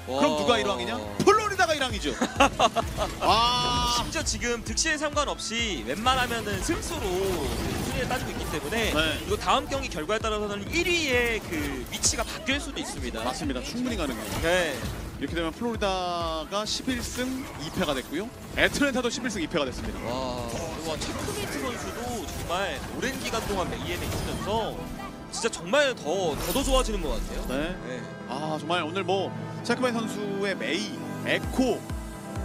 그럼 누가 1왕이냐? 플로리다가 1왕이죠. 와. 심지어 지금 득실에 상관없이 웬만하면은 승수로 순위를 따지고 있기 때문에 네. 이거 다음 경기 결과에 따라서는 1위의 그 위치가 바뀔 수도 있습니다. 맞습니다. 충분히 가능해요. 네. 이렇게 되면 플로리다가 11승 2패가 됐고요. 애틀랜타도 11승 2패가 됐습니다. 와, 체크메이트 선수도 정말 오랜 기간 동안 메이엔에 있으면서 진짜 정말 더 좋아지는 것 같아요. 네. 네. 아 정말 오늘 뭐 체크메이트 선수의 메이, 에코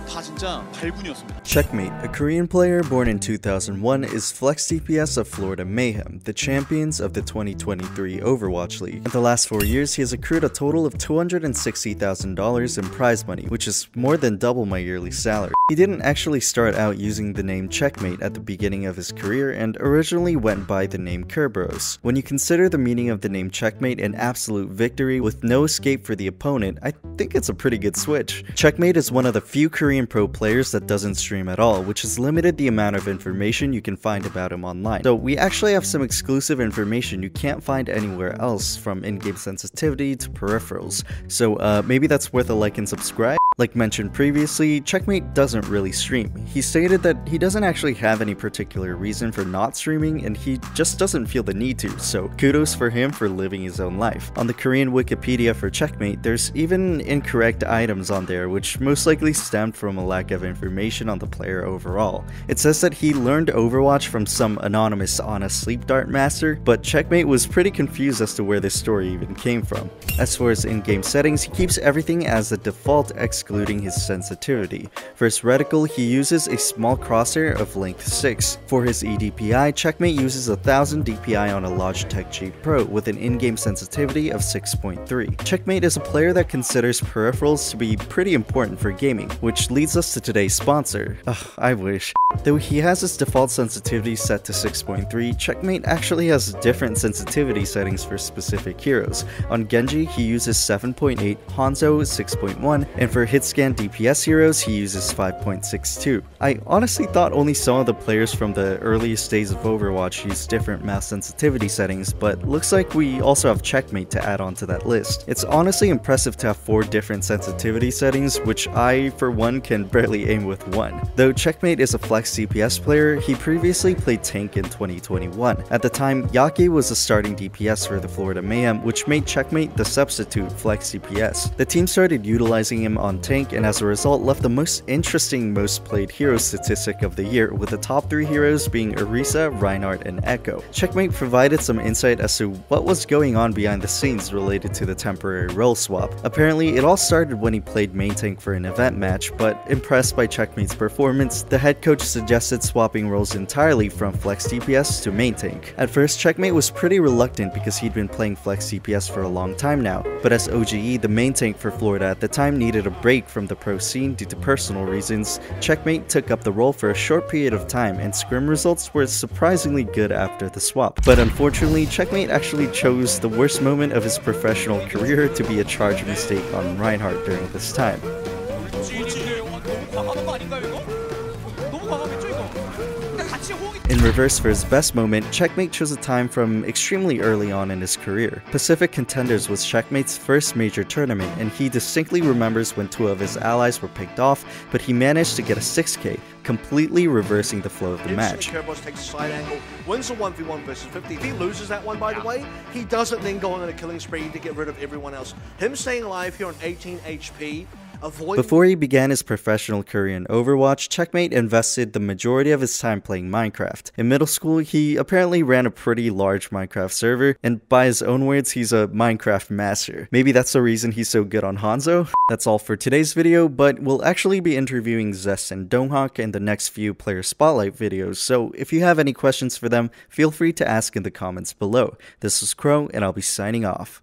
다 진짜 발군이었습니다. Checkmate, a Korean player born in 2001, is Flex DPS of Florida Mayhem, the champions of the 2023 Overwatch League. In the last 4 years, he has accrued a total of $260,000 in prize money, which is more than double my yearly salary. He didn't actually start out using the name Checkmate at the beginning of his career and originally went by the name Kerberos. When you consider the meaning of the name Checkmate an absolute victory with no escape for the opponent, I think it's a pretty good switch. Checkmate is one of the few Korean pro players that doesn't stream at all, which has limited the amount of information you can find about him online. So we actually have some exclusive information you can't find anywhere else, from in-game sensitivity to peripherals. So maybe that's worth a like and subscribe. Like mentioned previously, Checkmate doesn't really stream. He stated that he doesn't actually have any particular reason for not streaming and he just doesn't feel the need to, so kudos for him for living his own life. On the Korean Wikipedia for Checkmate, there's even incorrect items on there, which most likely stemmed from a lack of information on the player overall. It says that he learned Overwatch from some anonymous on a sleep dart master, but Checkmate was pretty confused as to where this story even came from. As for his in-game settings, he keeps everything as the default excluding his sensitivity. For his reticle, he uses a small crosshair of length 6. For his EDPI, Checkmate uses 1000 DPI on a Logitech G Pro with an in-game sensitivity of 6.3. Checkmate is a player that considers peripherals to be pretty important for gaming, which leads us to today's sponsor. Ugh, I wish. Though he has his default sensitivity set to 6.3, Checkmate actually has different sensitivity settings for specific heroes. On Genji, he uses 7.8, Hanzo 6.1, and for hitscan DPS heroes, he uses 5.62. I honestly thought only some of the players from the earliest days of Overwatch used different mouse sensitivity settings, but looks like we also have Checkmate to add on to that list. It's honestly impressive to have 4 different sensitivity settings, which I, for one, can barely aim with one. Though Checkmate is a flex DPS player, he previously played tank in 2021. At the time, Yaki was the starting DPS for the Florida Mayhem, which made Checkmate the substitute flex DPS. The team started utilizing him on tank and as a result left the most interesting most played hero statistic of the year, with the top 3 heroes being Orisa, Reinhardt, and Echo. Checkmate provided some insight as to what was going on behind the scenes related to the temporary role swap. Apparently, it all started when he played main tank for an event match, but impressed by Checkmate's performance, the head coach suggested swapping roles entirely from flex DPS to main tank. At first, Checkmate was pretty reluctant because he'd been playing flex DPS for a long time now, but as OGE, the main tank for Florida at the time, needed a break from the pro scene due to personal reasons, Checkmate took up the role for a short period of time and scrim results were surprisingly good after the swap. But unfortunately, Checkmate actually chose the worst moment of his professional career to be a charge mistake on Reinhardt during this time. In reverse, for his best moment, Checkmate chose a time from extremely early on in his career. Pacific Contenders was Checkmate's first major tournament, and he distinctly remembers when 2 of his allies were picked off, but he managed to get a 6k, completely reversing the flow of the match. Kerberos takes a side angle, wins a 1v1 versus 50. If he loses that one, by the way, he doesn't then go on a killing spree to get rid of everyone else. Him staying alive here on 18 HP, before he began his professional career in Overwatch, Checkmate invested the majority of his time playing Minecraft. In middle school, he apparently ran a pretty large Minecraft server, and by his own words, he's a Minecraft master. Maybe that's the reason he's so good on Hanzo? That's all for today's video, but we'll actually be interviewing Zest and Donghak in the next few player spotlight videos, so if you have any questions for them, feel free to ask in the comments below. This is KROW, and I'll be signing off.